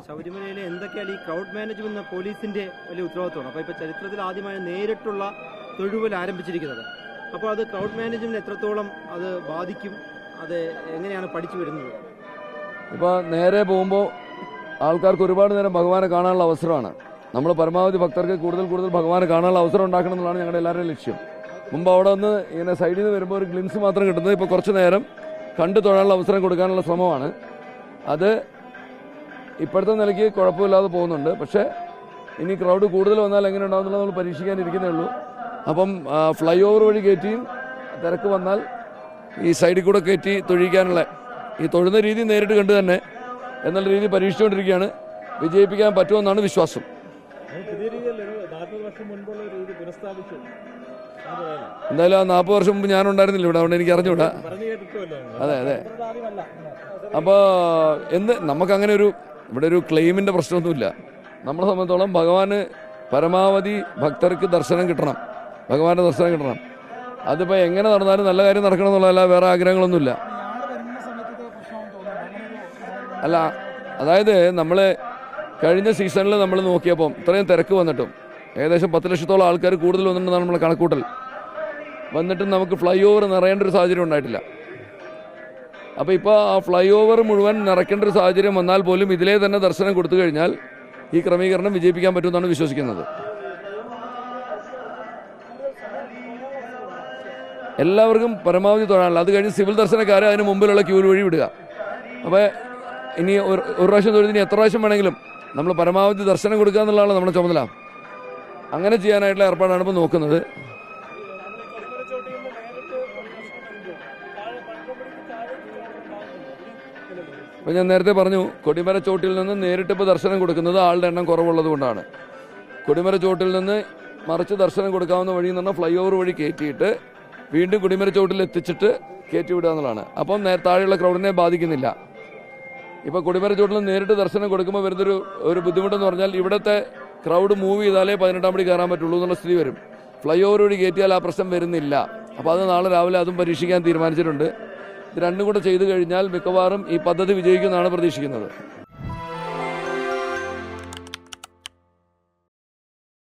ശബരിമലയിലെ എന്തൊക്കെയാണ് ഈ ക്രൗഡ് മാനേജ്മെന്റ് പോലീസിന്റെ വലിയ ഉത്തരവാദിത്വമാണ്. അപ്പോൾ ഇപ്പോൾ ചരിത്രത്തിൽ ആദ്യമായി നേരിട്ടുള്ള തൊഴുവൽ ആരംഭിച്ചിരിക്കുന്നത്. അപ്പോൾ അത് ക്രൗഡ് മാനേജ്മെന്റ് എത്രത്തോളം അത് ബാധിക്കും, അത് എങ്ങനെയാണ് പഠിച്ചു വരുന്നത്? ഇപ്പോൾ നേരെ പോകുമ്പോൾ ആൾക്കാർക്ക് ഒരുപാട് നേരം ഭഗവാനെ കാണാനുള്ള അവസരമാണ്. നമ്മൾ പരമാവധി ഭക്തർക്ക് കൂടുതൽ ഭഗവാനെ കാണാനുള്ള അവസരം ഉണ്ടാക്കണം എന്നുള്ളതാണ് ഞങ്ങളുടെ എല്ലാവരുടെയും ലക്ഷ്യം. മുമ്പ് അവിടെ നിന്ന് ഇങ്ങനെ സൈഡിൽ നിന്ന് വരുമ്പോൾ ഒരു ഗ്ലിംസ് മാത്രം കിട്ടുന്നത് ഇപ്പോൾ കുറച്ച് നേരം കണ്ടു തൊഴാനുള്ള അവസരം കൊടുക്കാനുള്ള ശ്രമമാണ്. അത് ഇപ്പോഴത്തെ നിലയ്ക്ക് കുഴപ്പമില്ലാതെ പോകുന്നുണ്ട്. പക്ഷേ ഇനി ക്രൗഡ് കൂടുതൽ വന്നാൽ എങ്ങനെ ഉണ്ടാകുന്നുള്ളത് നമ്മൾ പരീക്ഷിക്കാനിരിക്കുന്നേ ഉള്ളൂ. അപ്പം ഫ്ലൈ ഓവർ വഴി കയറ്റിയും തിരക്ക് വന്നാൽ ഈ സൈഡിൽ കൂടെ കയറ്റി തൊഴിക്കാനുള്ള ഈ തൊഴുന്ന രീതി നേരിട്ട് കണ്ടു തന്നെ എന്നുള്ള രീതി പരീക്ഷിച്ചുകൊണ്ടിരിക്കുകയാണ്. വിജയിപ്പിക്കാൻ പറ്റുമെന്നാണ് വിശ്വാസം. എന്തായാലും ആ 40 വർഷം മുമ്പ് ഞാനുണ്ടായിരുന്നില്ല ഇവിടെ, അതുകൊണ്ട് എനിക്ക് അറിഞ്ഞൂടാ. അതെ. അപ്പോൾ നമുക്കങ്ങനെ ഇവിടെ ഒരു ക്ലെയിമിൻ്റെ പ്രശ്നമൊന്നുമില്ല. നമ്മളെ സംബന്ധിച്ചോളം ഭഗവാന് പരമാവധി ഭക്തർക്ക് ദർശനം കിട്ടണം, ഭഗവാന്റെ ദർശനം കിട്ടണം. അതിപ്പോൾ എങ്ങനെ നടന്നാലും നല്ല കാര്യം നടക്കണം എന്നുള്ളതല്ല, വേറെ ആഗ്രഹങ്ങളൊന്നുമില്ല. അല്ല, അതായത് നമ്മൾ കഴിഞ്ഞ സീസണിൽ നമ്മൾ നോക്കിയപ്പം ഇത്രയും തിരക്ക് വന്നിട്ടും ഏകദേശം 10 ലക്ഷത്തോളം ആൾക്കാർ കൂടുതൽ വന്നിട്ടുണ്ടെന്നാണ് നമ്മളെ കണക്കൂട്ടൽ. വന്നിട്ടും നമുക്ക് ഫ്ലൈ ഓവർ നിറയേണ്ട ഒരു സാഹചര്യം ഉണ്ടായിട്ടില്ല. അപ്പോൾ ഇപ്പോൾ ആ ഫ്ലൈ ഓവർ മുഴുവൻ നിറയ്ക്കേണ്ട ഒരു സാഹചര്യം വന്നാൽ പോലും ഇതിലേ തന്നെ ദർശനം കൊടുത്തു കഴിഞ്ഞാൽ ഈ ക്രമീകരണം വിജയിപ്പിക്കാൻ പറ്റുമെന്നാണ് വിശ്വസിക്കുന്നത്. എല്ലാവർക്കും പരമാവധി തൊഴാനുള്ള, അത് കഴിഞ്ഞ് സിവിൽ ദർശനക്കാരെ അതിന് മുമ്പിലുള്ള ക്യൂവിൽ വഴി വിടുക. അപ്പോൾ ഇനി ഒരു പ്രാവശ്യം തൊഴുതിന് എത്ര പ്രാവശ്യം വേണമെങ്കിലും നമ്മൾ പരമാവധി ദർശനം കൊടുക്കുക എന്നുള്ളതാണ് നമ്മുടെ ചുമതല. അങ്ങനെ ചെയ്യാനായിട്ടുള്ള ഏർപ്പാടാണ് ഇപ്പോൾ നോക്കുന്നത്. അപ്പോൾ ഞാൻ നേരത്തെ പറഞ്ഞു, കൊടിമര ചോട്ടിൽ നിന്ന് നേരിട്ട് ഇപ്പോൾ ദർശനം കൊടുക്കുന്നത് ആളുടെ എണ്ണം കുറവുള്ളത് കൊണ്ടാണ്. കൊടിമര ചോട്ടിൽ നിന്ന് മറിച്ച് ദർശനം കൊടുക്കാവുന്ന വഴി എന്ന് പറഞ്ഞാൽ ഫ്ലൈ ഓവർ വഴി കയറ്റിയിട്ട് വീണ്ടും കൊടിമര ചോട്ടിൽ എത്തിച്ചിട്ട് കയറ്റി വിടുക എന്നുള്ളതാണ്. അപ്പം താഴെയുള്ള ക്രൗഡിനെ ബാധിക്കുന്നില്ല. ഇപ്പോൾ കൊടിമര ചോട്ടിൽ നിന്ന് നേരിട്ട് ദർശനം കൊടുക്കുമ്പോൾ വരുന്നൊരു ബുദ്ധിമുട്ടെന്ന് പറഞ്ഞാൽ ഇവിടുത്തെ ക്രൗഡ് മൂവ് ചെയ്താലേ 18-ാം പടി കയറാൻ പറ്റുള്ളൂ എന്നുള്ള സ്ഥിതി വരും. ഫ്ലൈ ഓവർ വഴി കയറ്റിയാൽ ആ പ്രശ്നം വരുന്നില്ല. അപ്പോൾ അത് നാളെ രാവിലെ അതും പരീക്ഷിക്കാൻ തീരുമാനിച്ചിട്ടുണ്ട്. ഇത് രണ്ടും കൂടെ ചെയ്തു കഴിഞ്ഞാൽ മിക്കവാറും ഈ പദ്ധതി വിജയിക്കുമെന്നാണ് പ്രതീക്ഷിക്കുന്നത്.